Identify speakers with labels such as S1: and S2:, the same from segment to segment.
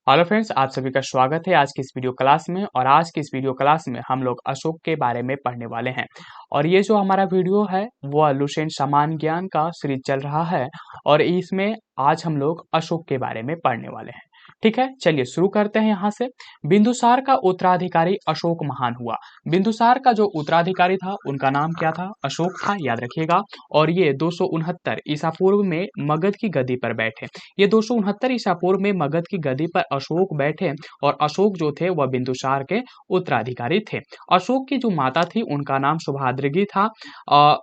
S1: Hello friends, आप सभी का स्वागत है आज की इस वीडियो क्लास में। और आज की इस वीडियो क्लास में हम लोग अशोक के बारे में पढ़ने वाले हैं। और ये जो हमारा वीडियो है वो लुसेंट सामान्य ज्ञान का सीरीज चल रहा है और इसमें आज हम लोग अशोक के बारे में पढ़ने वाले हैं। ठीक है, चलिए शुरू करते हैं यहाँ से। बिंदुसार का उत्तराधिकारी अशोक महान हुआ। बिंदुसार का जो उत्तराधिकारी था उनका नाम क्या था? अशोक था, याद रखिएगा। और ये 269 ईसा पूर्व में मगध की गद्दी पर बैठे। ये 269 ईसा पूर्व में मगध की गद्दी पर अशोक बैठे और अशोक जो थे वह बिंदुसार के उत्तराधिकारी थे। अशोक की जो माता थी उनका नाम सुभाद्रिगी था। अ,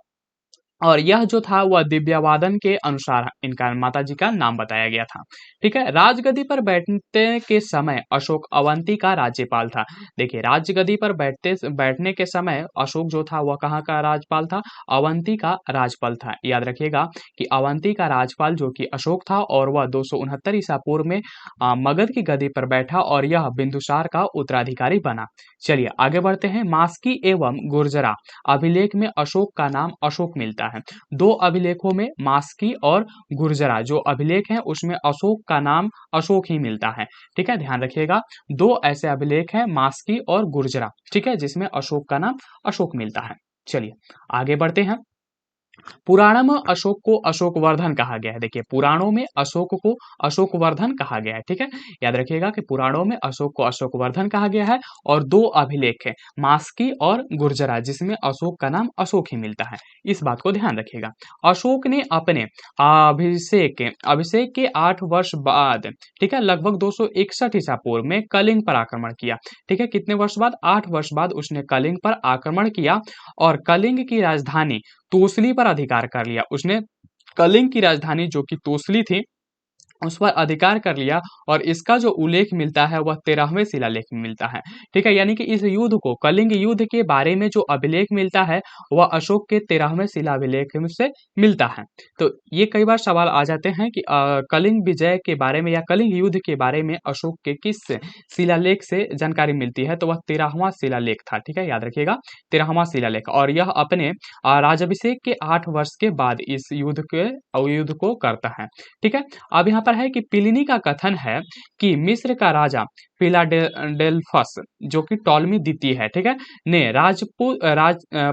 S1: और यह जो था वह दिव्यवादन के अनुसार इनका माता जी का नाम बताया गया था। ठीक है, राजगद्दी पर बैठने के समय अशोक अवंती का राज्यपाल था। देखिए, राजगद्दी पर बैठने के समय अशोक जो था वह कहाँ का राज्यपाल था? अवंती का राज्यपाल था। याद रखिएगा कि अवंती का राज्यपाल जो कि अशोक था और वह 269 ईसा पूर्व में मगध की गद्दी पर बैठा और यह बिंदुसार का उत्तराधिकारी बना। चलिए आगे बढ़ते हैं। मास्की एवं गुर्जरा अभिलेख में अशोक का नाम अशोक मिलता है। दो अभिलेखों में मास्की और गुर्जरा जो अभिलेख हैं उसमें अशोक का नाम अशोक ही मिलता है। ठीक है, ध्यान रखिएगा। दो ऐसे अभिलेख हैं, मास्की और गुर्जरा, ठीक है, जिसमें अशोक का नाम अशोक मिलता है। चलिए आगे बढ़ते हैं। पुराणों में अशोक को अशोकवर्धन कहा गया है। देखिए, पुराणों में अशोक को अशोकवर्धन कहा गया है। ठीक है, याद रखिएगा कि पुराणों में अशोक को अशोकवर्धन कहा गया है और दो अभिलेख है, मास्की और गुर्जरा, जिसमें अशोक का नाम अशोक ही मिलता है। इस बात को ध्यान रखिएगा। अशोक ने अपने अभिषेक के 8 वर्ष बाद, ठीक है, लगभग 261 ईसा पूर्व में कलिंग पर आक्रमण किया। ठीक है, कितने वर्ष बाद? 8 वर्ष बाद उसने कलिंग पर आक्रमण किया और कलिंग की राजधानी तोसली पर अधिकार कर लिया। उसने कलिंग की राजधानी जो कि तोसली थी उस पर अधिकार कर लिया और इसका जो उल्लेख मिलता है वह 13वें शिलालेख में मिलता है। ठीक है, यानी कि इस युद्ध को, कलिंग युद्ध के बारे में जो अभिलेख मिलता है वह अशोक के 13वें शिलाभिलेख में से मिलता है। तो ये कई बार सवाल आ जाते हैं कि कलिंग विजय के बारे में या कलिंग युद्ध के बारे में अशोक के किस शिलालेख से जानकारी मिलती है, तो वह 13वां शिलालेख था। ठीक है, याद रखिएगा, 13वां शिलालेख। और यह अपने राजाभिषेक के 8 वर्ष के बाद इस युद्ध को करता है। ठीक है, अब यहाँ पर है कि प्लिनी का कथन है कि मिस्र का राजा फिलाडेल्फस जो कि टॉलमी द्वितीय है, ठीक है, ने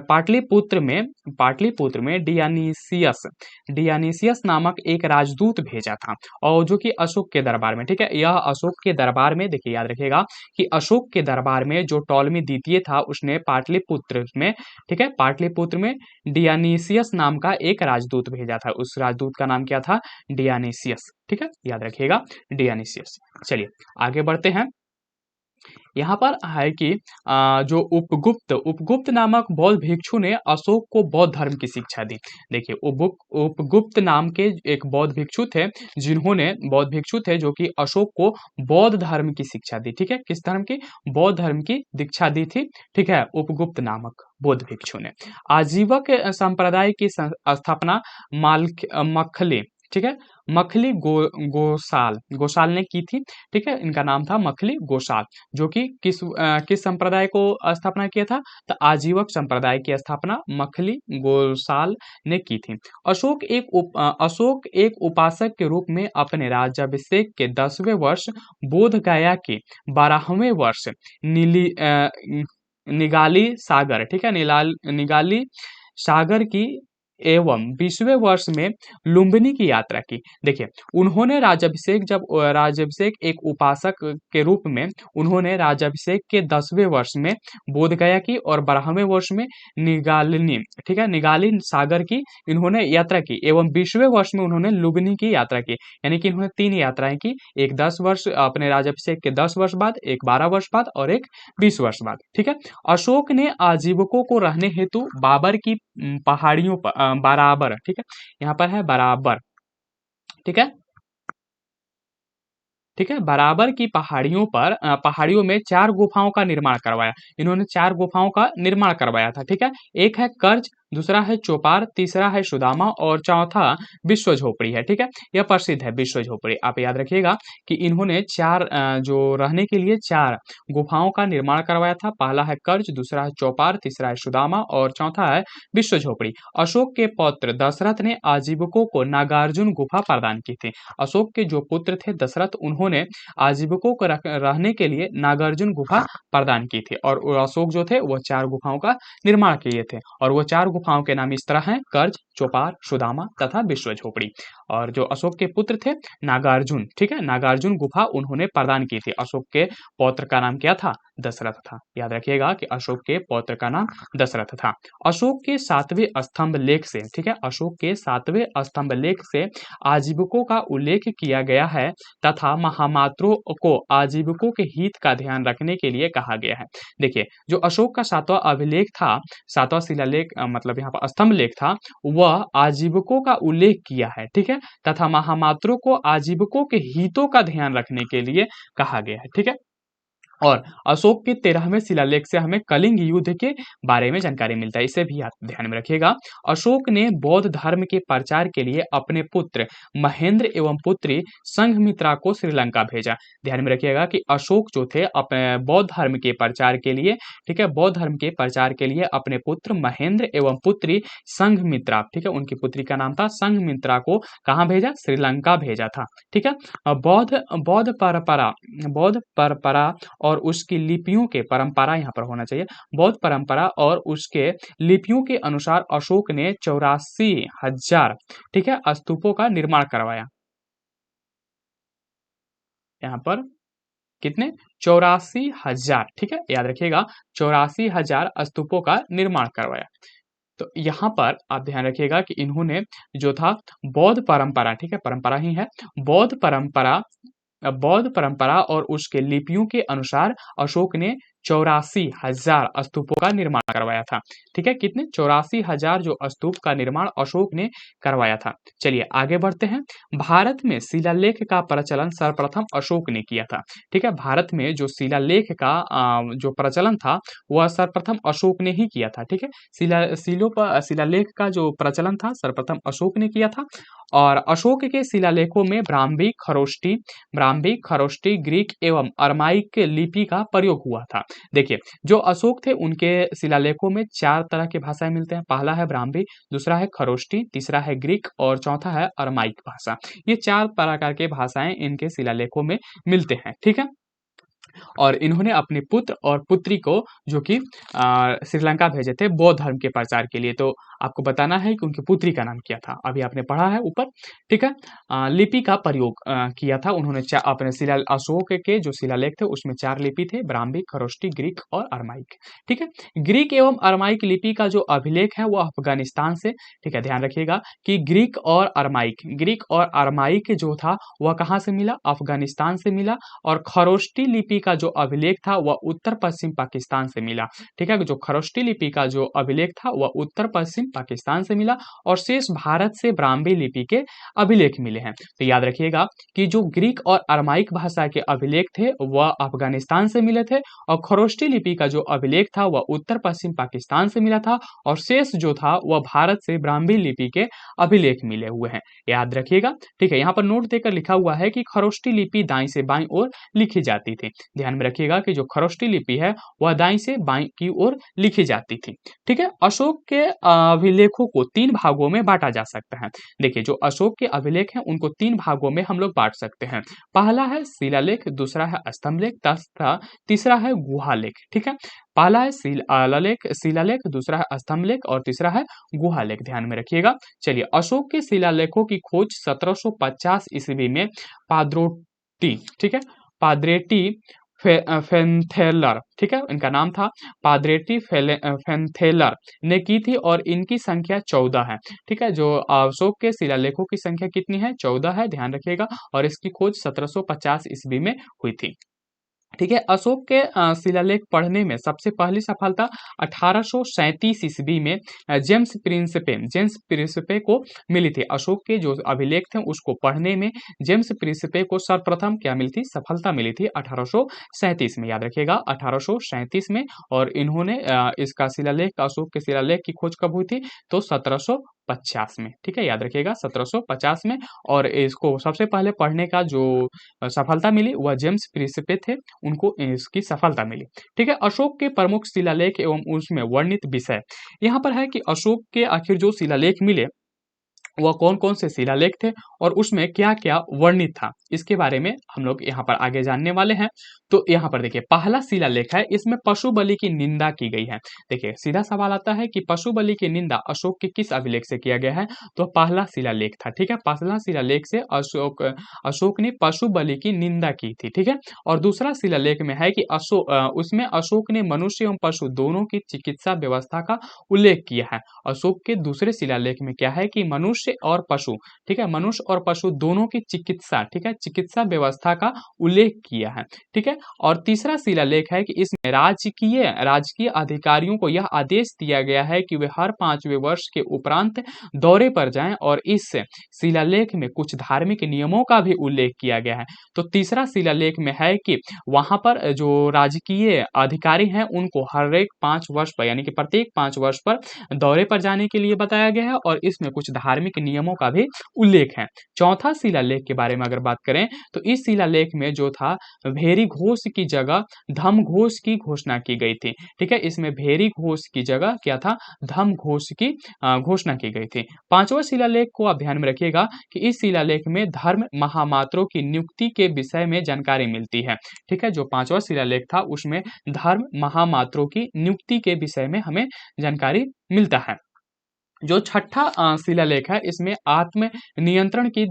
S1: पाटलिपुत्र में डियानीसियस नामक एक राजदूत भेजा था और जो कि अशोक के दरबार में, ठीक है, यह अशोक के दरबार में, देखिए याद रखिएगा कि अशोक के दरबार में जो टॉलमी द्वितीय था उसने पाटलिपुत्र में, ठीक है, पाटलिपुत्र में डियानीसियस नाम का एक राजदूत भेजा था। उस राजदूत का नाम क्या था? डियानीसियस। ठीक है, याद रखिएगा, डियानीसियस। चलिए आगे बढ़ते हैं। यहाँ पर है कि जो उपगुप्त नामक बौद्ध भिक्षु ने अशोक को बौद्ध धर्म की शिक्षा दी। देखिए, उपगुप्त नाम के एक बौद्ध भिक्षु थे, जिन्होंने बौद्ध भिक्षु थे जो कि अशोक को बौद्ध धर्म की शिक्षा दी। ठीक है, किस धर्म की? बौद्ध धर्म की दीक्षा दी थी। ठीक है, उपगुप्त नामक बौद्ध भिक्षु ने आजीवक संप्रदाय की स्थापना मखली, ठीक है, मखली गोसाल ने की थी। ठीक है, इनका नाम था मखली गोसाल, जो कि किस संप्रदाय को स्थापना किया था? तो आजीवक संप्रदाय की स्थापना मखली गोसाल ने की थी। अशोक एक उपासक के रूप में अपने राज्याभिषेक के 10वें वर्ष, बोध गया के 12वें वर्ष निगाली सागर, ठीक है, निगाली सागर की एवं 20वें वर्ष में लुम्बिनी की यात्रा की। देखिए, उन्होंने राज्याभिषेक एक उपासक के रूप में उन्होंने राज्याभिषेक के 10वें वर्ष में बोध गया की और 12वें वर्ष में निगालिनी, ठीक है, निगाली सागर की इन्होंने यात्रा की एवं 20वें वर्ष में उन्होंने लुम्बिनी की यात्रा की। यानी कि इन्होंने 3 यात्राएं की, एक 10 वर्ष अपने राज्याभिषेक के 10 वर्ष बाद, एक 12 वर्ष बाद और एक 20 वर्ष बाद। ठीक है, अशोक ने आजीवकों को रहने हेतु बाबर की पहाड़ियों पर बराबर, ठीक है, यहाँ पर है बराबर, ठीक है, ठीक है, बराबर की पहाड़ियों में 4 गुफाओं का निर्माण करवाया। इन्होंने 4 गुफाओं का निर्माण करवाया था। ठीक है, एक है कर्ज दूसरा है चौपार, तीसरा है सुदामा और चौथा विश्व झोपड़ी है। ठीक है, यह प्रसिद्ध है विश्व झोपड़ी। आप याद रखिएगा कि इन्होंने चार जो रहने के लिए चार गुफाओं का निर्माण करवाया था। पहला है कर्ज, दूसरा है चौपार, तीसरा है सुदामा और चौथा है विश्व झोपड़ी। अशोक के पौत्र दशरथ ने आजीविकों को नागार्जुन गुफा प्रदान की थी। अशोक के जो पुत्र थे दशरथ, उन्होंने आजीविकों को रहने के लिए नागार्जुन गुफा प्रदान की थी और अशोक जो थे वो चार गुफाओं का निर्माण किए थे और वो चार गुफाओं के नाम इस तरह हैं: कर्ज, चौपार, सुदामा तथा विश्व झोपड़ी। और जो अशोक के पुत्र थे नागार्जुन, ठीक है, नागार्जुन गुफा उन्होंने प्रदान की थी। अशोक के पौत्र का नाम क्या था? दशरथ था। याद रखिएगा कि अशोक के पौत्र का नाम दशरथ था। अशोक के 7वें स्तंभ लेख से, ठीक है, अशोक के 7वें स्तंभ लेख से आजीविकों का उल्लेख किया गया है तथा महामात्रों को आजीविकों के हित का ध्यान रखने के लिए कहा गया है। देखिए, जो अशोक का 7वां अभिलेख था, 7वां शिलालेख मतलब यहाँ पर स्तंभ लेख था, वह आजीविकों का उल्लेख किया है, ठीक है, तथा महामात्रों को आजीविकों के हितों का ध्यान रखने के लिए कहा गया है। ठीक है, और अशोक के 13वें शिलालेख से हमें कलिंग युद्ध के बारे में जानकारी मिलता है। इसे भी आप ध्यान में रखिएगा। अशोक ने बौद्ध धर्म के प्रचार के लिए अपने पुत्र महेंद्र एवं पुत्री संघमित्रा को श्रीलंका भेजा। ध्यान में रखिएगा कि अशोक जो थे अपने बौद्ध धर्म के प्रचार के लिए, ठीक है, बौद्ध धर्म के प्रचार के लिए अपने पुत्र महेंद्र एवं पुत्री संघमित्रा, ठीक है, उनकी पुत्री का नाम था संघमित्रा, को कहाँ भेजा? श्रीलंका भेजा था। ठीक है, बौद्ध परंपरा और उसकी लिपियों के परंपरा यहाँ पर होना चाहिए। बौद्ध परंपरा और उसके लिपियों के अनुसार अशोक ने 84,000, ठीक है, स्तूपों का निर्माण करवाया। यहाँ पर कितने? 84,000, ठीक है, याद रखिएगा, 84,000 स्तूपों का निर्माण करवाया। तो यहाँ पर आप ध्यान रखिएगा कि इन्होंने जो था बौद्ध परंपरा, ठीक है, परंपरा ही है, बौद्ध परंपरा और उसके लिपियों के अनुसार अशोक ने 84,000 स्तूपों का निर्माण करवाया था। ठीक है, कितने? 84,000 जो स्तूप का निर्माण अशोक ने करवाया था। चलिए आगे बढ़ते हैं। भारत में शिलालेख का प्रचलन सर्वप्रथम अशोक ने किया था। ठीक है, भारत में जो शिलालेख का जो प्रचलन था वह सर्वप्रथम अशोक ने ही किया था। ठीक है, शिलालेख का जो प्रचलन था सर्वप्रथम अशोक ने किया था। और अशोक के शिलालेखों में ब्राह्मी, खरोष्टी, ग्रीक एवं अरमाइक लिपि का प्रयोग हुआ था। देखिए, जो अशोक थे उनके शिलालेखों में चार तरह के भाषाएं मिलते हैं। पहला है ब्राह्मी, दूसरा है खरोष्टी, तीसरा है ग्रीक और चौथा है अरमाइक भाषा। ये चार प्रकार के भाषाएं इनके शिलालेखों में मिलते हैं। ठीक है, और इन्होंने अपने पुत्र और पुत्री को जो कि श्रीलंका भेजे थे बौद्ध धर्म के प्रचार के लिए। तो आपको बताना है कि उनकी पुत्री का नाम क्या था, अभी आपने पढ़ा है ऊपर। ठीक है, लिपि का प्रयोग किया था उन्होंने। अपने अशोक के जो शिलालेख थे उसमें चार लिपि थे: ब्राह्मी, खरोष्टी, ग्रीक और अरमाइक। ठीक है, ग्रीक एवं अरमाइक लिपि का जो अभिलेख है वो अफगानिस्तान से, ठीक है, ध्यान रखिएगा कि ग्रीक और अरमाइक जो था वह कहाँ से मिला? अफगानिस्तान से मिला। और खरोष्टी लिपि का जो अभिलेख था वह उत्तर पश्चिम पाकिस्तान से मिला। ठीक है, जो खरोष्टी लिपि का जो अभिलेख था वह उत्तर पश्चिम पाकिस्तान से मिला और शेष भारत से ब्राह्मी लिपि के अभिलेख मिले हैं। तो याद रखिएगा कि जो ग्रीक और अरमाइक भाषा के अभिलेख थे वह अफगानिस्तान से मिले थे और खरोष्टी लिपि का जो अभिलेख था वह उत्तर पश्चिम पाकिस्तान से मिला था और शेष जो था वह भारत से ब्राह्मी लिपि के अभिलेख मिले हुए हैं। याद रखिएगा। ठीक है, यहाँ पर नोट देकर लिखा हुआ है कि खरोष्टी लिपि दाईं से बाईं ओर लिखी जाती थी। ध्यान में रखिएगा कि जो खरोष्टी लिपि है वह दाईं से बाईं की ओर लिखी जाती थी। ठीक है, अशोक के अभिलेखों को तीन भागों में बांटा जा सकता है। देखिए, जो अशोक के अभिलेख हैं उनको तीन भागों में हम लोग बांट सकते हैं। पहला है शिलालेख, दूसरा है स्तंभलेख तथा तीसरा है गुहालेख। ठीक है, पहला है शिलालेख, दूसरा है स्तंभलेख और तीसरा है गुहालेख। ध्यान में रखिएगा। चलिए, अशोक के शिलालेखों की खोज 1750 ईस्वी में ठीक है, पाद्रेटी फेंथेलर, ठीक है, इनका नाम था पाद्रेटी फेंथेलर ने की थी और इनकी संख्या 14 है। ठीक है, जो अशोक के शिलालेखों की संख्या कितनी है? 14 है, ध्यान रखिएगा। और इसकी खोज 1750 ईस्वी में हुई थी। ठीक है। अशोक के शिलालेख पढ़ने में सबसे पहली सफलता 1837 ईस्वी में जेम्स प्रिंसपे को मिली थी। अशोक के जो अभिलेख थे उसको पढ़ने में जेम्स प्रिंसपे को सर्वप्रथम क्या मिली थी, सफलता मिली थी 1837 में, याद रखिएगा 1837 में। और इन्होंने इसका शिलालेख, अशोक के शिलालेख की खोज कब हुई थी, तो 1750 में। ठीक है, याद रखिएगा 1750 में। और इसको सबसे पहले पढ़ने का जो सफलता मिली वह जेम्स प्रिंसपे थे, उनको इसकी सफलता मिली। ठीक है। अशोक के प्रमुख शिलालेख एवं उसमें वर्णित विषय यहाँ पर है कि अशोक के आखिर जो शिलालेख मिले वह कौन कौन से शिलालेख थे और उसमें क्या क्या वर्णित था, इसके बारे में हम लोग यहाँ पर आगे जानने वाले हैं। तो यहाँ पर देखिए पहला शिलालेख है, इसमें पशु बलि की निंदा की गई है। देखिए सीधा सवाल आता है कि पशु बलि की निंदा अशोक के किस अभिलेख से किया गया है, तो पहला शिलालेख था। ठीक है, पहला शिलालेख से अशोक ने पशु बलि की निंदा की थी। ठीक है। और दूसरा शिलालेख में है कि उसमें अशोक ने मनुष्य एवं पशु दोनों की चिकित्सा व्यवस्था का उल्लेख किया है। अशोक के दूसरे शिलालेख में क्या है कि मनुष्य और पशु, ठीक है, मनुष्य और पशु दोनों की चिकित्सा, ठीक है, चिकित्सा व्यवस्था का उल्लेख किया है। ठीक है। और तीसरा शिलालेख है कि इसमें राजकीय राजकीय अधिकारियों को यह आदेश दिया गया है कि वे हर 5वें वर्ष के उपरांत दौरे पर जाएं, और इस शिलालेख में कुछ धार्मिक नियमों का भी उल्लेख किया गया है। तो तीसरा शिलालेख में है कि वहां पर जो राजकीय अधिकारी हैं उनको हर एक 5 वर्ष पर, यानी कि प्रत्येक 5 वर्ष पर दौरे पर जाने के लिए बताया गया है, और इसमें कुछ धार्मिक नियमों का भी उल्लेख है। चौथा शिलालेख के बारे में अगर बात करें तो इस शिलालेख में जो था भेरी घोष की जगह धम घोष की घोषणा की गई थी। ठीक है, इसमें भेरी घोष की जगह क्या था, धम घोष की घोषणा की गई थी। पांचवा शिलालेख को आप ध्यान में रखिएगा कि इस शिलालेख में धर्म महामात्रों की नियुक्ति के विषय में जानकारी मिलती है। ठीक है, जो पांचवा शिलालेख था उसमें धर्म महामात्रों की नियुक्ति के विषय में हमें जानकारी मिलता है। जो छठा शिलालेख है इसमें आत्म नियंत्रण की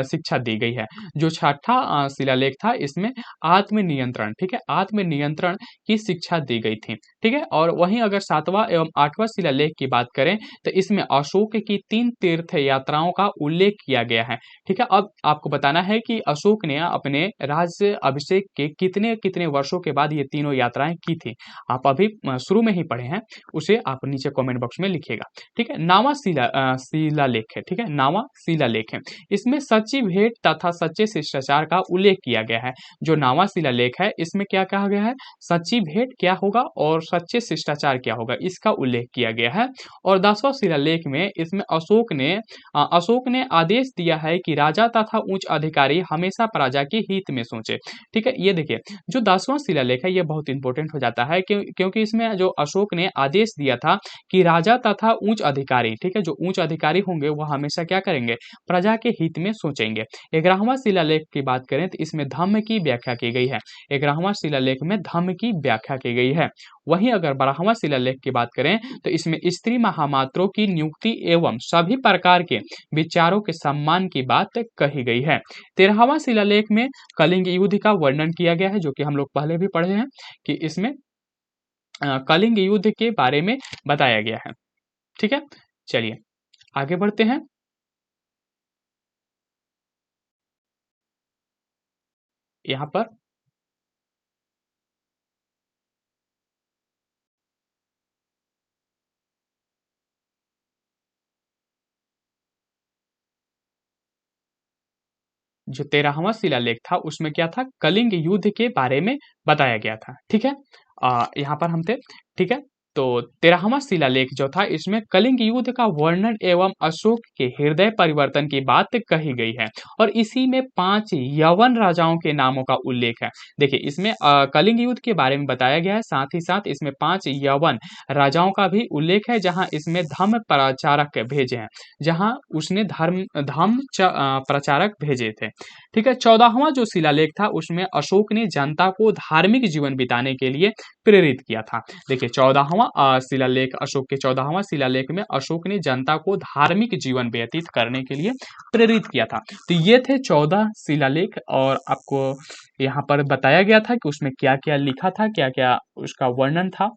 S1: शिक्षा दी गई है। जो छठा शिलालेख था इसमें आत्म नियंत्रण, ठीक है, आत्म नियंत्रण की शिक्षा दी गई थी। ठीक है। और वहीं अगर सातवां एवं आठवां शिलालेख की बात करें तो इसमें अशोक की 3 तीर्थ यात्राओं का उल्लेख किया गया है। ठीक है। अब आपको बताना है कि अशोक ने अपने राज्य अभिषेक के कितने कितने वर्षों के बाद ये तीनों यात्राएं की थी। आप अभी शुरू में ही पढ़े हैं, उसे आप नीचे कमेंट बॉक्स में लिखिएगा। ठीक है। नावा शिलालेख है। ठीक है, नावा शिलालेख है, इसमें सच्ची भेंट तथा सच्चे शिष्टाचार का उल्लेख किया गया है। जो नावा शिलालेख है इसमें क्या कहा गया है, सच्ची भेंट क्या होगा और सच्चे शिष्टाचार क्या होगा, इसका उल्लेख किया गया है। और 10वां शिलालेख में इसमें अशोक ने आदेश दिया है कि राजा तथा उच्च अधिकारी हमेशा प्रजा के हित में सोचे। ठीक है, ये देखिए जो 10वां शिलालेख है ये बहुत इंपॉर्टेंट हो जाता है, क्योंकि इसमें जो अशोक ने आदेश दिया था कि राजा तथा उच्च अधिकारी, ठीक है, जो उच्च अधिकारी होंगे वह हमेशा क्या करेंगे, प्रजा के हित में सोचेंगे। 11वां शिलालेख की बात करें तो इसमें धम्म की व्याख्या की गई है। 11वां शिलालेख में धम्म की व्याख्या की गई है। वहीं अगर 12वां शिलालेख की बात करें तो इसमें स्त्री महामात्रों की नियुक्ति एवं सभी प्रकार के विचारों के सम्मान की बात कही गई है। 13वां शिलालेख में कलिंग युद्ध का वर्णन किया गया है, जो कि हम लोग पहले भी पढ़े हैं कि इसमें कलिंग युद्ध के बारे में बताया गया है। ठीक है, चलिए आगे बढ़ते हैं। यहाँ पर जो 13वां शिलालेख था उसमें क्या था, कलिंग युद्ध के बारे में बताया गया था। ठीक है, यहाँ पर हम थे। ठीक है, तो 13वां शिलालेख जो था इसमें कलिंग युद्ध का वर्णन एवं अशोक के हृदय परिवर्तन की बात कही गई है, और इसी में 5 यवन राजाओं के नामों का उल्लेख है। देखिए इसमें कलिंग युद्ध के बारे में बताया गया है, साथ ही साथ इसमें 5 यवन राजाओं का भी उल्लेख है, जहां इसमें धर्म प्रचारक भेजे हैं, जहां उसने प्रचारक भेजे थे। ठीक है, 14वां जो शिलालेख था उसमें अशोक ने जनता को धार्मिक जीवन बिताने के लिए प्रेरित किया था। देखिए 14वां शिलालेख, अशोक के 14वां शिलालेख में अशोक ने जनता को धार्मिक जीवन व्यतीत करने के लिए प्रेरित किया था। तो ये थे 14 शिलालेख, और आपको यहाँ पर बताया गया था कि उसमें क्या क्या लिखा था, क्या क्या उसका वर्णन था।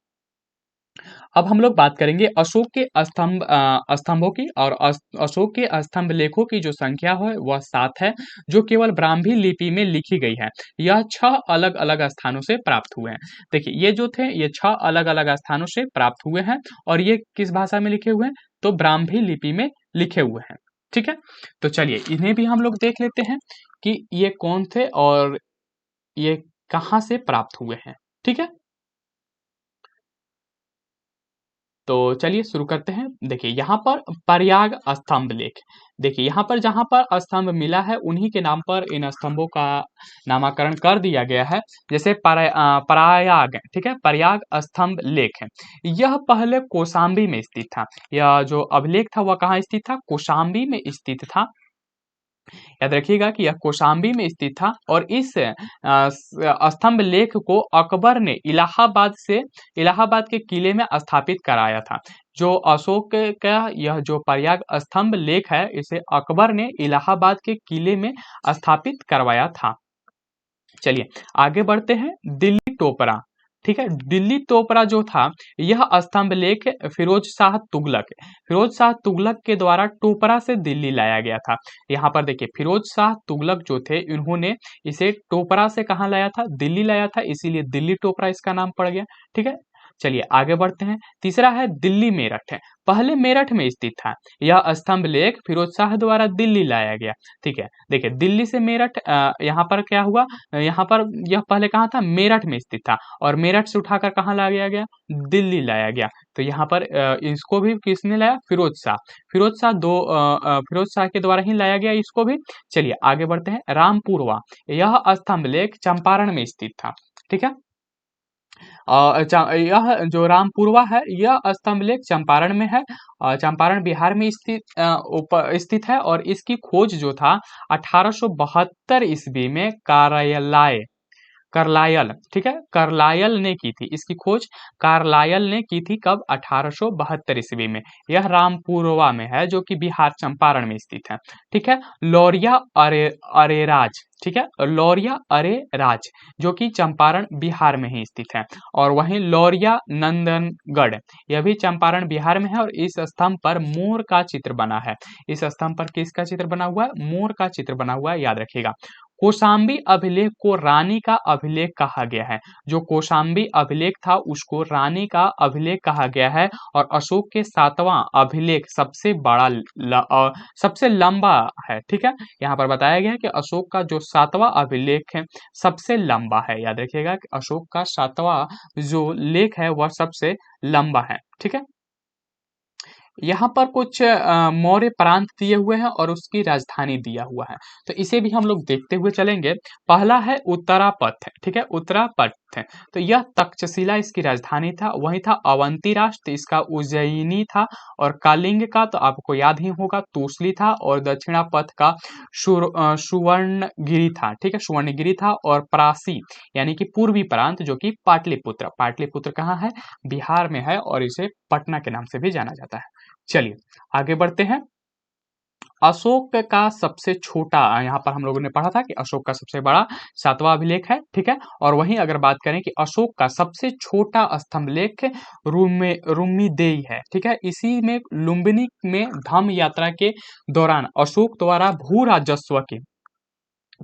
S1: अब हम लोग बात करेंगे अशोक के स्तंभों की, और अशोक के स्तंभ लेखों की जो संख्या है वह 7 है, जो केवल ब्राह्मी लिपि में लिखी गई है। यह 6 अलग अलग स्थानों से प्राप्त हुए हैं। देखिए ये जो थे ये 6 अलग अलग स्थानों से प्राप्त हुए हैं, और ये किस भाषा में लिखे हुए हैं, तो ब्राह्मी लिपि में लिखे हुए हैं। ठीक है, तो चलिए इन्हें भी हम लोग देख लेते हैं कि ये कौन थे और ये कहाँ से प्राप्त हुए हैं। ठीक है, तो चलिए शुरू करते हैं। देखिए यहाँ पर प्रयाग स्तंभ लेख, देखिए यहाँ पर जहाँ पर स्तंभ मिला है उन्हीं के नाम पर इन स्तंभों का नामकरण कर दिया गया है। जैसे प्रयाग, ठीक है, प्रयाग स्तंभ लेख है। यह पहले कौशाम्बी में स्थित था। यह जो अभिलेख था वह कहाँ स्थित था, कौशाम्बी में स्थित था। याद रखिएगा कि यह कौशाम्बी में स्थित था, और इस स्तंभ लेख को अकबर ने इलाहाबाद के किले में स्थापित कराया था। जो अशोक का यह जो प्रयाग स्तंभ लेख है, इसे अकबर ने इलाहाबाद के किले में स्थापित करवाया था। चलिए आगे बढ़ते हैं। दिल्ली टोपरा, ठीक है, दिल्ली टोपरा जो था यह स्तंभ लेख फिरोज शाह तुगलक के द्वारा टोपरा से दिल्ली लाया गया था। यहाँ पर देखिए फिरोज शाह तुगलक जो थे इन्होंने इसे टोपरा से कहाँ लाया था, दिल्ली लाया था, इसीलिए दिल्ली टोपरा इसका नाम पड़ गया। ठीक है, चलिए आगे बढ़ते हैं। तीसरा है दिल्ली मेरठ है, पहले मेरठ में स्थित था। यह स्तंभ लेख फिरोज शाह द्वारा दिल्ली लाया गया। ठीक है, देखिए दिल्ली से मेरठ, यहाँ पर क्या हुआ, यहाँ पर यह पहले कहाँ था, मेरठ में स्थित था, और मेरठ से उठाकर कहाँ लाया गया, दिल्ली लाया गया। तो यहाँ पर इसको भी किसने लाया, फिरोज शाह के द्वारा ही लाया गया इसको भी। चलिए आगे बढ़ते हैं। रामपुरवा, यह स्तंभ लेख चंपारण में स्थित था। ठीक है, यह जो रामपुरवा है यह स्तंभ लेख चंपारण में है, चंपारण बिहार में स्थित है, और इसकी खोज जो था 1872 ईस्वी में कार्लायल, ठीक है, कार्लायल ने की थी। इसकी खोज कार्लायल ने की थी कब, 1872 ईस्वी में। यह रामपुरवा में है जो कि बिहार चंपारण में स्थित है। ठीक है, लौरिया अरेराज, ठीक है, लौरिया अरेराज जो कि चंपारण बिहार में ही स्थित है, और वहीं लौरिया नंदनगढ़ यह भी चंपारण बिहार में है, और इस स्तंभ पर मोर का चित्र बना है। इस स्तंभ पर किसका चित्र बना हुआ है, मोर का चित्र बना हुआ है, याद रखिएगा। कौशाम्बी अभिलेख को रानी का अभिलेख कहा गया है। जो कौशाम्बी अभिलेख था उसको रानी का अभिलेख कहा गया है, और अशोक के 7वां अभिलेख सबसे बड़ा सबसे लंबा है। ठीक है, यहाँ पर बताया गया है कि अशोक का जो 7वां अभिलेख है सबसे लंबा है। याद रखिएगा कि अशोक का 7वां जो लेख है वह सबसे लंबा है। ठीक है, यहाँ पर कुछ मौर्य प्रांत दिए हुए हैं और उसकी राजधानी दिया हुआ है, तो इसे भी हम लोग देखते हुए चलेंगे। पहला है उत्तरापथ, ठीक है, उत्तरापथ, तो यह तक्षशिला इसकी राजधानी था। वही था अवंती राष्ट्र, इसका उज्जयिनी था, और कालिंग का तो आपको याद ही होगा तूसली था, और दक्षिणापथ का सुवर्णगिरी था। ठीक है, सुवर्णगिरी था, और प्रासी यानी कि पूर्वी प्रांत जो कि पाटलिपुत्र, पाटलिपुत्र कहाँ है, बिहार में है, और इसे पटना के नाम से भी जाना जाता है। चलिए आगे बढ़ते हैं। अशोक का सबसे छोटा, यहाँ पर हम लोगों ने पढ़ा था कि अशोक का सबसे बड़ा 7वां अभिलेख है। ठीक है, और वहीं अगर बात करें कि अशोक का सबसे छोटा स्तंभ लेख रुम्मीदेई है। ठीक है, इसी में लुम्बिनी में धम्म यात्रा के दौरान अशोक द्वारा भू राजस्व की,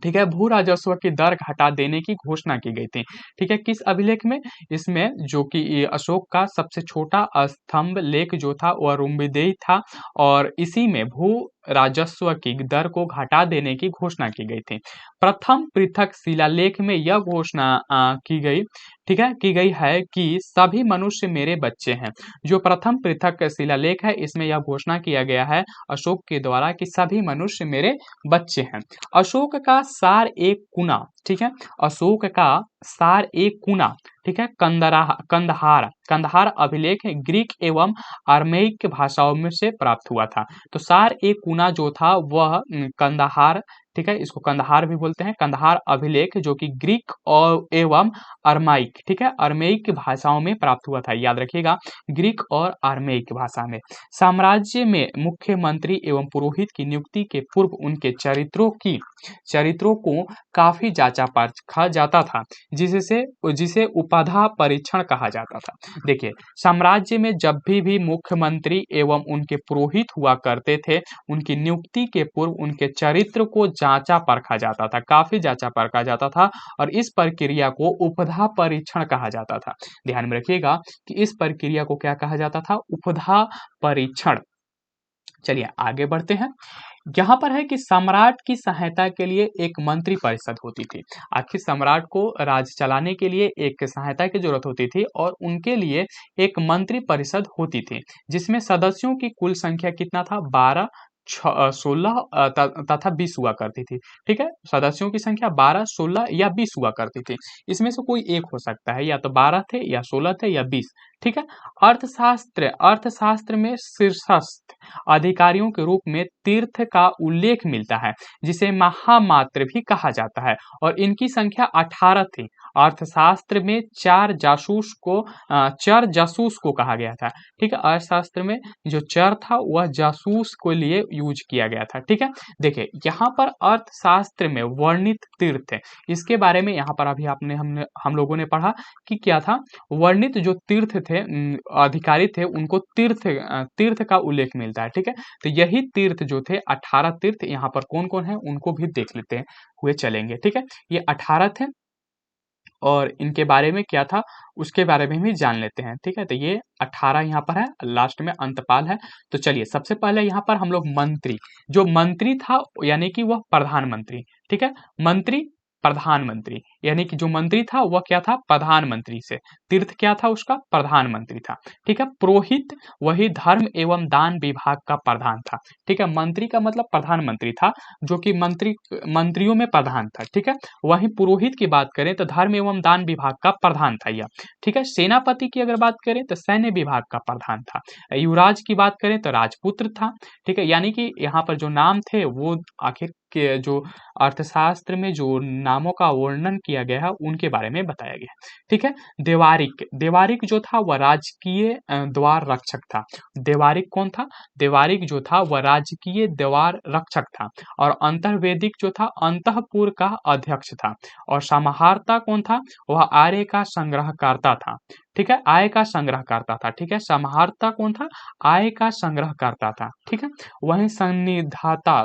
S1: ठीक है, भू राजस्व की दर घटा देने की घोषणा की गई थी। ठीक है, किस अभिलेख में, इसमें जो कि ये अशोक का सबसे छोटा स्तंभ लेख जो था वह रुम्बिदेई था, और इसी में भू राजस्व की दर को घटा देने की घोषणा की गई थी। प्रथम पृथक शिलालेख में यह घोषणा की गई, ठीक है, की गई है कि सभी मनुष्य मेरे बच्चे हैं। जो प्रथम पृथक शिलालेख है इसमें यह घोषणा किया गया है अशोक के द्वारा कि सभी मनुष्य मेरे बच्चे हैं। अशोक का सार एक कुना, ठीक है, अशोक का सार एक कुना, ठीक है, कंदहार कंदहार अभिलेख ग्रीक एवं आर्मेइक भाषाओं में से प्राप्त हुआ था। तो सार एक कुना जो था वह कंदहार, ठीक है, इसको कंदहार भी बोलते हैं, कंदहार अभिलेख जो कि ग्रीक और एवं अरमाइक, ठीक है, अरमेइक भाषाओं में प्राप्त हुआ था। याद रखिएगा, ग्रीक और अरमेइक भाषा में। साम्राज्य में मुख्यमंत्री एवं पुरोहित की नियुक्ति के पूर्व उनके चरित्रों को काफी जांचा परखा जाता था, जिसे उपाधा परीक्षण कहा जाता था। देखिए, साम्राज्य में जब भी मुख्यमंत्री एवं उनके पुरोहित हुआ करते थे, उनकी नियुक्ति के पूर्व उनके चरित्र को जांचा परखा जाता था, काफी जांचा परखा जाता था और इस प्रक्रिया को उपधा परीक्षण कहा जाता था। ध्यान में रखिएगा कि इस प्रक्रिया को क्या कहा जाता था, उपधा परीक्षण। चलिए आगे बढ़ते हैं। यहाँ पर है कि सम्राट की सहायता के लिए एक मंत्री परिषद होती थी। आखिर सम्राट को राज चलाने के लिए एक सहायता की जरूरत होती थी और उनके लिए एक मंत्री परिषद होती थी, जिसमें सदस्यों की कुल संख्या कितना था, 12, 16 तथा 20 हुआ करती थी। ठीक है, सदस्यों की संख्या 12, 16 या 20 हुआ करती थी। इसमें से कोई एक हो सकता है, या तो 12 थे या 16 थे या 20। ठीक है। अर्थशास्त्र में शीर्षस्थ अधिकारियों के रूप में तीर्थ का उल्लेख मिलता है, जिसे महामात्र भी कहा जाता है, और इनकी संख्या 18 थी। अर्थशास्त्र में चर जासूस को कहा गया था। ठीक है, अर्थशास्त्र में जो चर था वह जासूस के लिए यूज किया गया था। ठीक है, देखिए यहाँ पर अर्थशास्त्र में वर्णित तीर्थ है, इसके बारे में यहाँ पर अभी हम लोगों ने पढ़ा कि क्या था, वर्णित जो तीर्थ थे, अधिकारी थे, उनको तीर्थ का उल्लेख मिलता है। ठीक है, तो यही तीर्थ जो थे 18 तीर्थ, यहाँ पर कौन कौन है उनको भी देख लेते हैं हुए चलेंगे। ठीक है, ये 18 थे और इनके बारे में क्या था उसके बारे में भी जान लेते हैं। ठीक है, तो ये 18 यहाँ पर है, लास्ट में अंतपाल है। तो चलिए सबसे पहले यहाँ पर हम लोग मंत्री, जो मंत्री था यानी कि वह प्रधानमंत्री। ठीक है, मंत्री प्रधानमंत्री, यानी कि जो मंत्री था वह क्या था, प्रधानमंत्री से, तीर्थ क्या था उसका, प्रधानमंत्री था। ठीक है, पुरोहित वही धर्म एवं दान विभाग का प्रधान था। ठीक है, मंत्री का मतलब प्रधानमंत्री था, जो कि मंत्रियों में प्रधान था। ठीक है, वहीं पुरोहित की बात करें तो धर्म एवं दान विभाग का प्रधान था यह। ठीक है, सेनापति की अगर बात करें तो सैन्य विभाग का प्रधान था। युवराज की बात करें तो राजपुत्र था। ठीक है, यानी कि यहाँ पर जो नाम थे वो आखिर के जो अर्थशास्त्र में जो नामों का वर्णन किया गया है उनके बारे में बताया गया है। ठीक है, देवारिक जो था वह राजकीय द्वार रक्षक था। देवारिक कौन था, देवारिक जो था वह राजकीय द्वार रक्षक था। और अंतर्वेदिक जो था अंतःपुर का अध्यक्ष था। और समाहर्ता कौन था, वह आय का संग्रहकर्ता था। ठीक है, आय का संग्रहकर्ता था। ठीक है, समाहर्ता कौन था, आय का संग्रहकर्ता था। ठीक है, वहीं सन्निधाता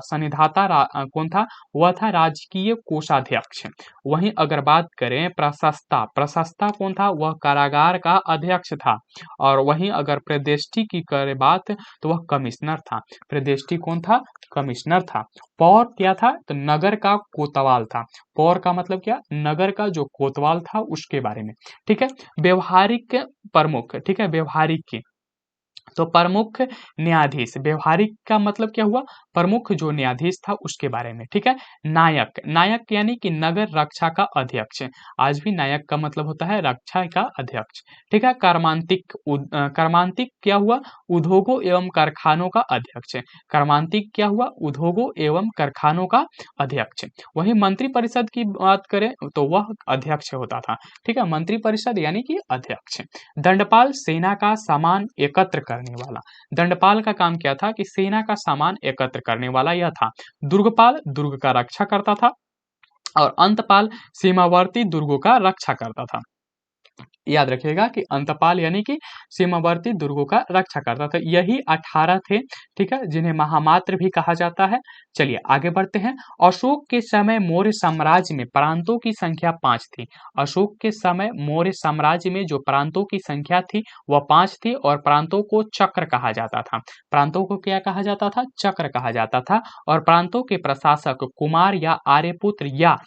S1: कौन था, वह था राजकीय कोषाध्यक्ष। वहीं अगर बात करें प्रशस्ता कौन था, वह कारागार का अध्यक्ष था। और वहीं अगर प्रदेष्टि की करें बात तो वह कमिश्नर था। प्रदेष्टि कौन था, कमिश्नर था। पौर क्या था, तो नगर का कोतवाल था। पौर का मतलब क्या, नगर का जो कोतवाल था उसके बारे में। ठीक है, व्यवहारिक प्रमुख, ठीक है, व्यवहारिक की तो प्रमुख न्यायाधीश, व्यवहारिक का मतलब क्या हुआ, प्रमुख जो न्यायाधीश था उसके बारे में। ठीक है, नायक यानी कि नगर रक्षा का अध्यक्ष। आज भी नायक का मतलब होता है रक्षा का अध्यक्ष। ठीक है, कर्मांतिक क्या हुआ, उद्योगों एवं कारखानों का अध्यक्ष। कर्मांतिक क्या हुआ, उद्योगों एवं कारखानों का अध्यक्ष। वही मंत्री परिषद की बात करें तो वह अध्यक्ष होता था। ठीक है, मंत्री परिषद यानी कि अध्यक्ष। दंडपाल सेना का सामान एकत्र करने वाला। दंडपाल का काम क्या था कि सेना का सामान एकत्र करने वाला यह था। दुर्गपाल दुर्ग का रक्षा करता था और अंतपाल सीमावर्ती दुर्गों का रक्षा करता था। याद रखिएगा कि अंतपाल यानी कि सीमावर्ती दुर्गों का रक्षा करता था। यही 18 थे। ठीक है, जिन्हें महामात्र भी कहा जाता है। चलिए आगे बढ़ते हैं। अशोक के समय मौर्य साम्राज्य में प्रांतों की संख्या 5 थी। अशोक के समय मौर्य साम्राज्य में जो प्रांतों की संख्या थी वह 5 थी और प्रांतों को चक्र कहा जाता था। प्रांतों को क्या कहा जाता था, चक्र कहा जाता था। और प्रांतों के प्रशासक कुमार या आर्यपुत्र या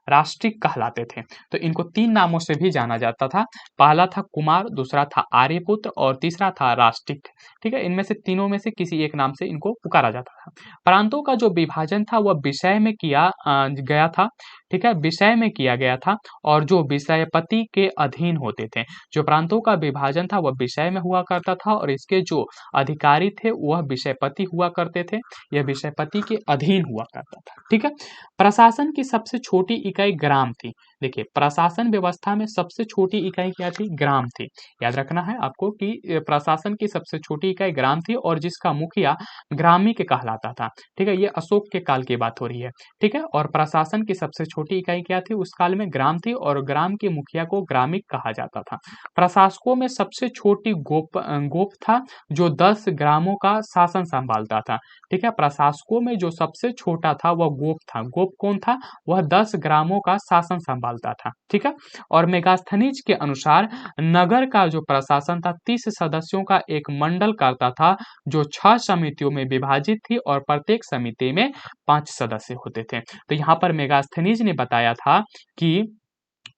S1: राष्ट्रिक कहलाते थे। तो इनको 3 नामों से भी जाना जाता था। पहला था कुमार, दूसरा था आर्यपुत्र और तीसरा था राष्ट्रिक। ठीक है, इनमें से तीनों में से किसी एक नाम से इनको पुकारा जाता था। प्रांतों का जो विभाजन था वह विषय में किया गया था। ठीक है, विषय में किया गया था और जो विषयपति के अधीन होते थे। जो प्रांतों का विभाजन था वह विषय में हुआ करता था और इसके जो अधिकारी थे वह विषयपति हुआ करते थे। यह विषयपति के अधीन हुआ करता था। ठीक है, प्रशासन की सबसे छोटी इकाई ग्राम थी। देखिए, प्रशासन व्यवस्था में सबसे छोटी इकाई क्या थी, ग्राम थी। याद रखना है आपको कि प्रशासन की सबसे छोटी इकाई ग्राम थी और जिसका मुखिया ग्रामीण जाता था। ठीक है, ये अशोक के काल की बात हो रही है। ठीक है, और प्रशासन की सबसे छोटी इकाई क्या थी उस काल में? ग्राम थी, और ग्राम के मुखिया को ग्रामिक कहा जाता था। प्रशासकों में सबसे छोटी गोप था जो 10 ग्रामों का शासन संभालता था। ठीक है, प्रशासकों में जो सबसे छोटा था वह गोप था। गोप कौन था? वह 10 ग्रामों का शासन संभालता था। ठीक है, और मेगास्थनीज के अनुसार नगर का जो प्रशासन था 30 सदस्यों का एक मंडल करता था जो 6 समितियों में विभाजित थी, और प्रत्येक समिति में 5 सदस्य होते थे। तो यहाँ पर मेगास्थनीज ने बताया था कि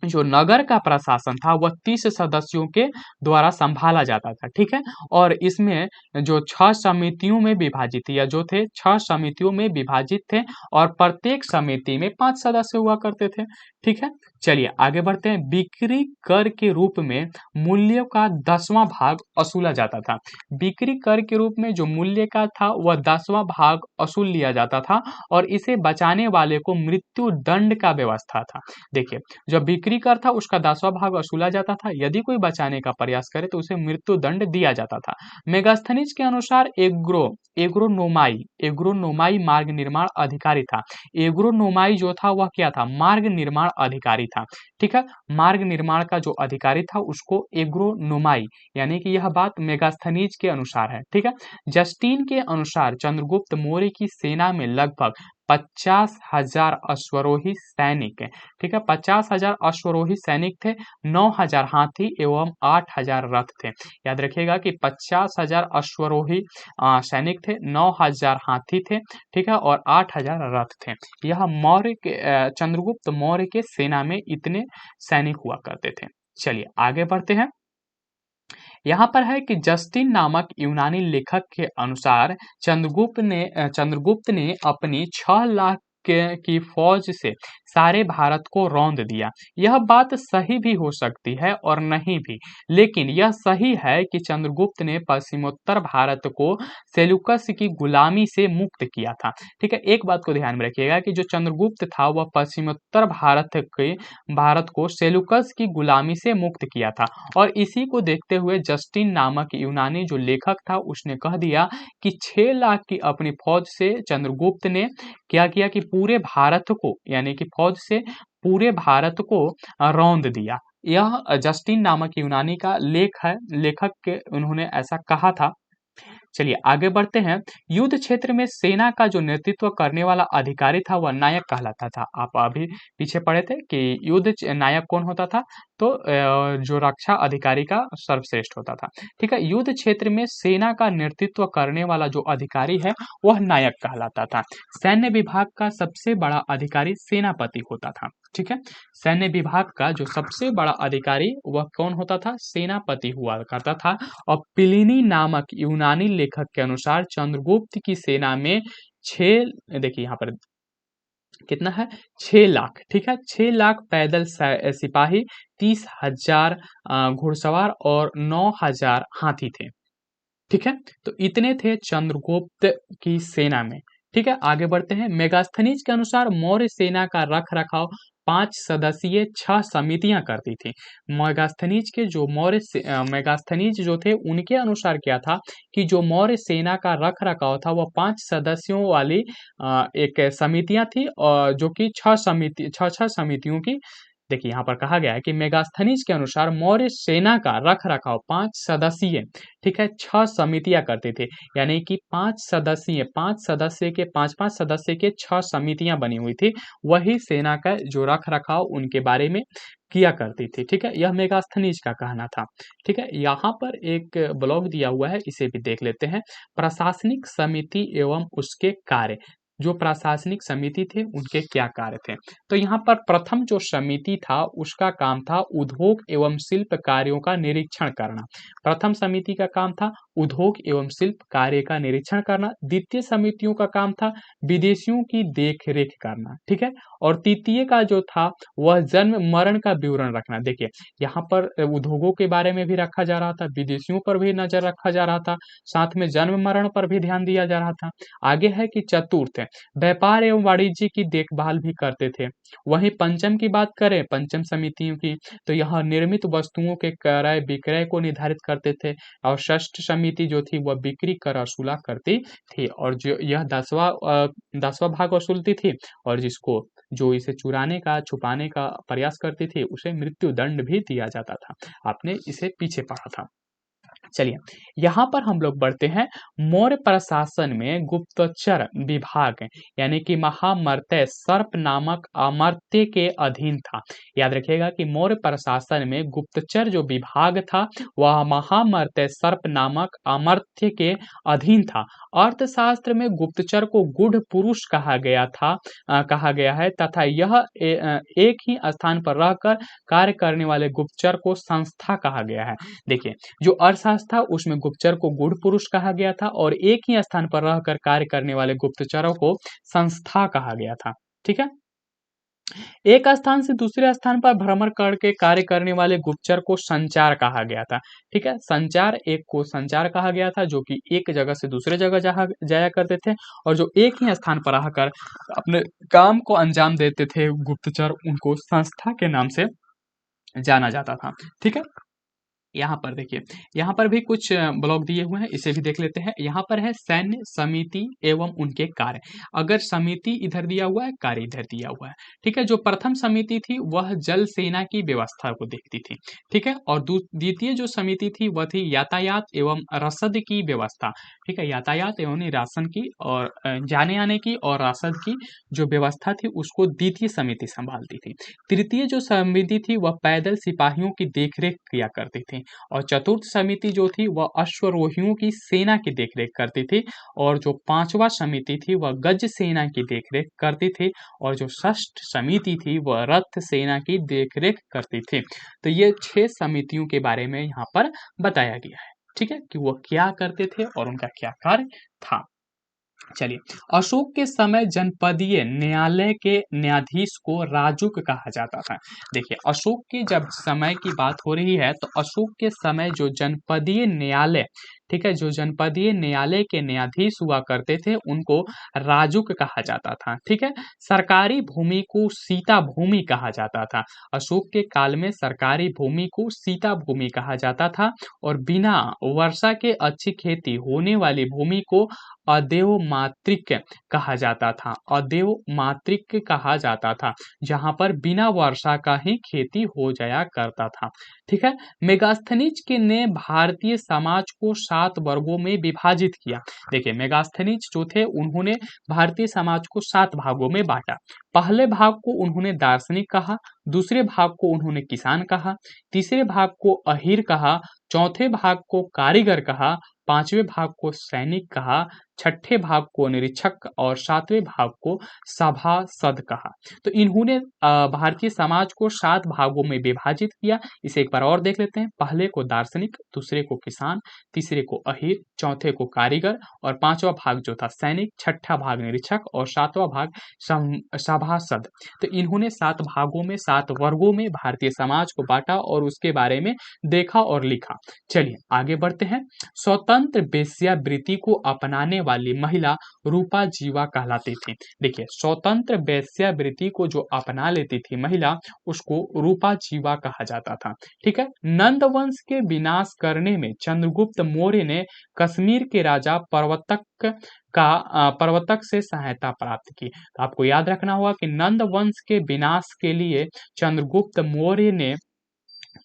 S1: जो नगर का प्रशासन था वह 30 सदस्यों के द्वारा संभाला जाता था। ठीक है, और इसमें जो 6 समितियों में विभाजित थी, या जो थे 6 समितियों में विभाजित थे, और प्रत्येक समिति में 5 सदस्य हुआ करते थे। ठीक है, चलिए आगे बढ़ते हैं। बिक्री कर के रूप में मूल्य का 10वां भाग वसूला जाता था। बिक्री कर के रूप में जो मूल्य का था वह 10वां भाग वसूल लिया जाता था, और इसे बचाने वाले को मृत्यु दंड का व्यवस्था था। देखिए, जो बिक्री कर था उसका 10वां भाग वसूला जाता था, यदि कोई बचाने का प्रयास करे तो उसे मृत्यु दंड दिया जाता था। मेगास्थनीज के अनुसार एग्रोनोमाई मार्ग निर्माण अधिकारी था। एग्रोनोमाई जो था वह क्या था? मार्ग निर्माण अधिकारी था। ठीक है, मार्ग निर्माण का जो अधिकारी था उसको एग्रोनोमाई, यानी कि यह बात मेगास्थनीज के अनुसार है। ठीक है, जस्टिन के अनुसार चंद्रगुप्त मौर्य की सेना में लगभग 50,000 अश्वरोही सैनिक, ठीक है, 50,000 अश्वरोही सैनिक थे, 9,000 हाथी एवं 8,000 रथ थे। याद रखिएगा कि 50,000 अश्वरोही सैनिक थे, 9,000 हाथी थे, ठीक है, और 8,000 रथ थे। यह चंद्रगुप्त मौर्य के सेना में इतने सैनिक हुआ करते थे। चलिए आगे बढ़ते हैं। यहाँ पर है कि जस्टिन नामक यूनानी लेखक के अनुसार चंद्रगुप्त ने अपनी 6 लाख की फौज से सारे भारत को रौंद दिया। यह बात सही भी हो सकती है और नहीं भी, लेकिन यह सही है कि चंद्रगुप्त ने पश्चिमोत्तर भारत को सेल्यूकस की गुलामी से मुक्त किया था। ठीक है, एक बात को ध्यान में रखिएगा कि जो चंद्रगुप्त था वह पश्चिमोत्तर भारत को सेल्यूकस की गुलामी से मुक्त किया था, और इसी को देखते हुए जस्टिन नामक यूनानी जो लेखक था उसने कह दिया कि 6 लाख की अपनी फौज से चंद्रगुप्त ने क्या किया कि पूरे भारत को, यानी कि फौज से पूरे भारत को रौंद दिया। यह जस्टिन नामक यूनानी का लेख है, लेखक के उन्होंने ऐसा कहा था। चलिए आगे बढ़ते हैं। युद्ध क्षेत्र में सेना का जो नेतृत्व करने वाला अधिकारी था वह नायक कहलाता था। आप अभी पीछे पढ़े थे कि नायक कौन होता था? तो जो रक्षा अधिकारी का सर्वश्रेष्ठ होता था। ठीक है, युद्ध क्षेत्र में सेना का नेतृत्व करने वाला जो अधिकारी है वह नायक कहलाता था। सैन्य विभाग का सबसे बड़ा अधिकारी सेनापति होता था। ठीक है, सैन्य विभाग का जो सबसे बड़ा अधिकारी वह कौन होता था? सेनापति हुआ करता था। और प्लिनी नामक यूनानी लेखक के अनुसार चंद्रगुप्त की सेना में 6, देखिए यहाँ पर कितना है? 6 लाख। ठीक है, 6 लाख पैदल सिपाही, 30,000 घुड़सवार और 9,000 हाथी थे। ठीक है, तो इतने थे चंद्रगुप्त की सेना में। ठीक है, आगे बढ़ते हैं। मेगास्थनीज के अनुसार मौर्य सेना का रख रखाव 5 सदस्यीय 6 समितियां करती थी। मेगास्थनीज जो थे उनके अनुसार क्या था कि जो मौर्य सेना का रख रखाव था वह 5 सदस्यों वाली एक समितियां थी, और जो कि 6 समितियों की। देखिए यहाँ पर कहा गया है कि मेगास्थनीज के अनुसार मौर्य सेना का रख रखाव 5 सदस्यीय, ठीक है, 6 समितियां करते थे, यानी कि 5 सदस्य के 5-5 सदस्य के 6 समितियां बनी हुई थी। वही सेना का जो रख रखाव उनके बारे में किया करती थी। ठीक है, यह मेगास्थनीज का कहना था। ठीक है, यहाँ पर एक ब्लॉग दिया हुआ है, इसे भी देख लेते हैं। प्रशासनिक समिति एवं उसके कार्य। जो प्रशासनिक समिति थे उनके क्या कार्य थे? तो यहाँ पर प्रथम जो समिति था उसका काम था उद्योग एवं शिल्प कार्यों का निरीक्षण करना। प्रथम समिति का काम था उद्योग एवं शिल्प कार्य का निरीक्षण करना। द्वितीय समितियों का काम था विदेशियों की देखरेख करना। ठीक है, और तृतीय का जो था वह जन्म मरण का विवरण रखना। देखिए यहाँ पर उद्योगों के बारे में भी रखा जा रहा था, विदेशियों पर भी नजर रखा जा रहा था, साथ में जन्म मरण पर भी ध्यान दिया जा रहा था। आगे है कि चतुर्थ व्यापार एवं वाणिज्य की देखभाल भी करते थे। वहीं पंचम की बात करें, पंचम समितियों की, तो यह निर्मित वस्तुओं के क्रय विक्रय को निर्धारित करते थे। और षष्ठ समिति समिति जो थी वह बिक्री कर वसूला करती थी, और जो यह 10वां भाग वसूलती थी, और जो इसे चुराने का छुपाने का प्रयास करती थी उसे मृत्यु दंड भी दिया जाता था। आपने इसे पीछे पढ़ा था। चलिए, यहाँ पर हम लोग बढ़ते हैं। मौर्य प्रशासन में गुप्तचर विभाग यानी कि महामर्त्य सर्प नामक अमर्त्य के अधीन था। याद रखिएगा कि मौर्य प्रशासन में गुप्तचर जो विभाग था वह महामर्त्य सर्प नामक अमर्त्य के अधीन था। अर्थशास्त्र में गुप्तचर को गूढ़ पुरुष कहा गया है तथा यह एक ही स्थान पर रहकर कार्य करने वाले गुप्तचर को संस्था कहा गया है। देखिए, जो अर्थशास्त्र था उसमें गुप्तचर को गूढ़ पुरुष कहा गया था और एक ही स्थान पर रहकर कार्य करने वाले गुप्तचरों को संस्था कहा गया था। ठीक है, एक स्थान से दूसरे स्थान पर भ्रमण करके कार्य करने वाले गुप्तचर को संचार कहा गया था। ठीक है, संचार एक को संचार कहा गया था जो कि एक जगह से दूसरे जगह जाया करते थे, और जो एक ही स्थान पर रहकर अपने काम को अंजाम देते थे गुप्तचर, उनको संस्था के नाम से जाना जाता था। ठीक है, यहाँ पर देखिए, यहाँ पर भी कुछ ब्लॉक दिए हुए हैं, इसे भी देख लेते हैं। यहाँ पर है सैन्य समिति एवं उनके कार्य। अगर समिति इधर दिया हुआ है, कार्य इधर दिया हुआ है। ठीक है, जो प्रथम समिति थी वह जल सेना की व्यवस्था को देखती थी। ठीक है, और द्वितीय जो समिति थी वह थी यातायात एवं रसद की व्यवस्था। ठीक है, यातायात एवं राशन की और जाने आने की और रसद की जो व्यवस्था थी उसको द्वितीय समिति संभालती थी। तृतीय जो समिति थी वह पैदल सिपाहियों की देखरेख किया करती थी, और चतुर्थ समिति जो थी वह अश्वरोहियों की सेना की देखरेख करती थी, और जो पांचवा समिति थी वह गज सेना की देखरेख करती थी, और जो षष्ठ समिति थी वह रथ सेना की देखरेख करती थी। तो ये 6 समितियों के बारे में यहाँ पर बताया गया है। ठीक है, कि वह क्या करते थे और उनका क्या कार्य था। चलिए, अशोक के समय जनपदीय न्यायालय के न्यायाधीश को राजुक कहा जाता था। देखिए, अशोक के जब समय की बात हो रही है तो अशोक के समय जो जनपदीय न्यायालय, ठीक है, जो जनपदीय न्यायालय के न्यायाधीश हुआ करते थे उनको राजुक कहा जाता था। ठीक है, सरकारी भूमि को सीता भूमि कहा जाता था। अशोक के काल में सरकारी भूमि को सीता भूमि कहा जाता था, और बिना वर्षा के अच्छी खेती होने वाली भूमि को अदेव मातृक कहा जाता था। अदेव मातृक कहा जाता था, जहां पर बिना वर्षा का ही खेती हो जाया करता था। ठीक है, मेगास्थनीज ने भारतीय समाज को 7 वर्गों में विभाजित किया। देखिए, मेगास्थनीज जो थे उन्होंने भारतीय समाज को 7 भागों में बांटा। पहले भाग को उन्होंने दार्शनिक कहा, दूसरे भाग को उन्होंने किसान कहा, तीसरे भाग को अहीर कहा, चौथे भाग को कारीगर कहा, पांचवें भाग को सैनिक कहा, छठे भाग को निरीक्षक और सातवें भाग को सभासद कहा। तो इन्होंने भारतीय समाज को 7 भागों में विभाजित किया। इसे एक बार और देख लेते हैं। पहले को दार्शनिक, दूसरे को किसान, तीसरे को अहीर, चौथे को कारीगर, और पांचवा भाग जो था सैनिक, छठा भाग निरीक्षक और सातवां भाग सभासद। तो इन्होंने 7 भागों में 7 वर्गों में भारतीय समाज को बांटा और उसके बारे में देखा और लिखा। चलिए आगे बढ़ते हैं। स्वतंत्र वेश्यावृत्ति को अपनाने वाली महिला रूपा जीवा कहलाती थी। देखिए, स्वतंत्र वेश्यावृत्ति को जो अपना लेती थी महिला उसको रूपा जीवा कहा जाता था। ठीक है, नंद वंश के विनाश करने में चंद्रगुप्त मौर्य ने कश्मीर के राजा प्रवर्तक से सहायता प्राप्त की। तो आपको याद रखना होगा कि नंद वंश के विनाश के लिए चंद्रगुप्त मौर्य ने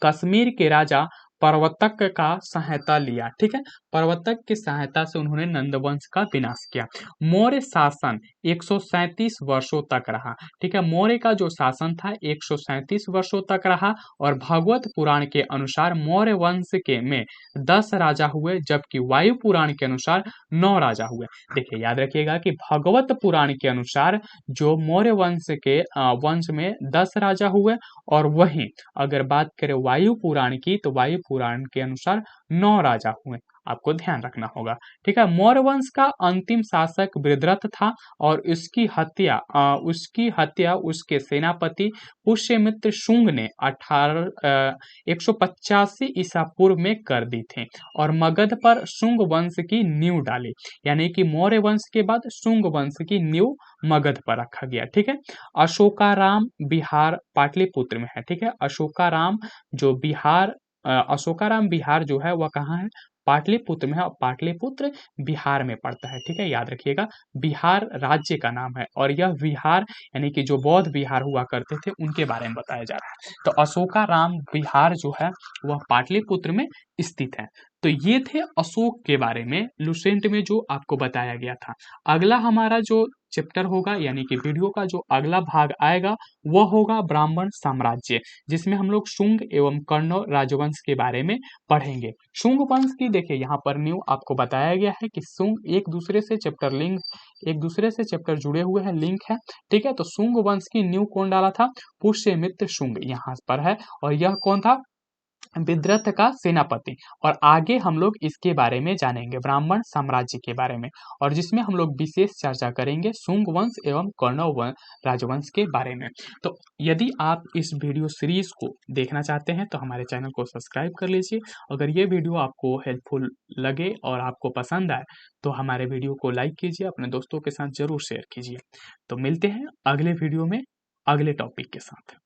S1: कश्मीर के राजा प्रवर्तक का सहायता लिया। ठीक है, प्रवर्तक की सहायता से उन्होंने नंदवंश का विनाश किया। मौर्य शासन 137 वर्षों तक रहा। ठीक है, मौर्य का जो शासन था 137 वर्षों तक रहा, और भागवत पुराण के अनुसार मौर्य वंश के में 10 राजा हुए, जबकि वायु पुराण के अनुसार 9 राजा हुए। देखिए, याद रखिएगा कि भागवत पुराण के अनुसार जो मौर्य वंश में 10 राजा हुए, और वहीं अगर बात करें वायु पुराण की तो वायु पुराण के अनुसार 9 राजा हुए। आपको ध्यान रखना होगा। ठीक है, मौर्य वंश का अंतिम शासक वृद्धरथ था, और उसकी हत्या उसके सेनापति पुष्यमित्र शुंग ने 185 ईसा पूर्व में कर दी थी, और मगध पर शुंग वंश की नींव डाली। यानी कि मौर्य वंश के बाद शुंग वंश की नींव मगध पर रखा गया। ठीक है, अशोकाराम बिहार पाटलिपुत्र में है। ठीक है, अशोकाराम बिहार जो है वह कहाँ है? पाटलिपुत्र में है और पाटलिपुत्र बिहार में पड़ता है। ठीक है, याद रखिएगा, बिहार राज्य का नाम है और यह विहार यानी कि जो बौद्ध विहार हुआ करते थे उनके बारे में बताया जा रहा है। तो अशोकाराम विहार जो है वह पाटलिपुत्र में स्थित है। तो ये थे अशोक के बारे में लुसेंट में जो आपको बताया गया था। अगला हमारा जो चैप्टर होगा यानी कि वीडियो का जो अगला भाग आएगा वह होगा ब्राह्मण साम्राज्य, जिसमें हम लोग शुंग एवं कर्ण राजवंश के बारे में पढ़ेंगे। शुंग वंश की देखिए यहाँ पर न्यू आपको बताया गया है कि शुंग एक दूसरे से चैप्टर जुड़े हुए हैं, लिंक है। ठीक है, तो शुंग वंश की न्यू कौन डाला था? पुष्यमित्र शुंग यहाँ पर है और यह कौन था? विद्रथ का सेनापति। और आगे हम लोग इसके बारे में जानेंगे, ब्राह्मण साम्राज्य के बारे में, और जिसमें हम लोग विशेष चर्चा करेंगे शुंग वंश एवं कर्ण राजवंश के बारे में। तो यदि आप इस वीडियो सीरीज को देखना चाहते हैं तो हमारे चैनल को सब्सक्राइब कर लीजिए। अगर ये वीडियो आपको हेल्पफुल लगे और आपको पसंद आए तो हमारे वीडियो को लाइक कीजिए, अपने दोस्तों के साथ जरूर शेयर कीजिए। तो मिलते हैं अगले वीडियो में अगले टॉपिक के साथ।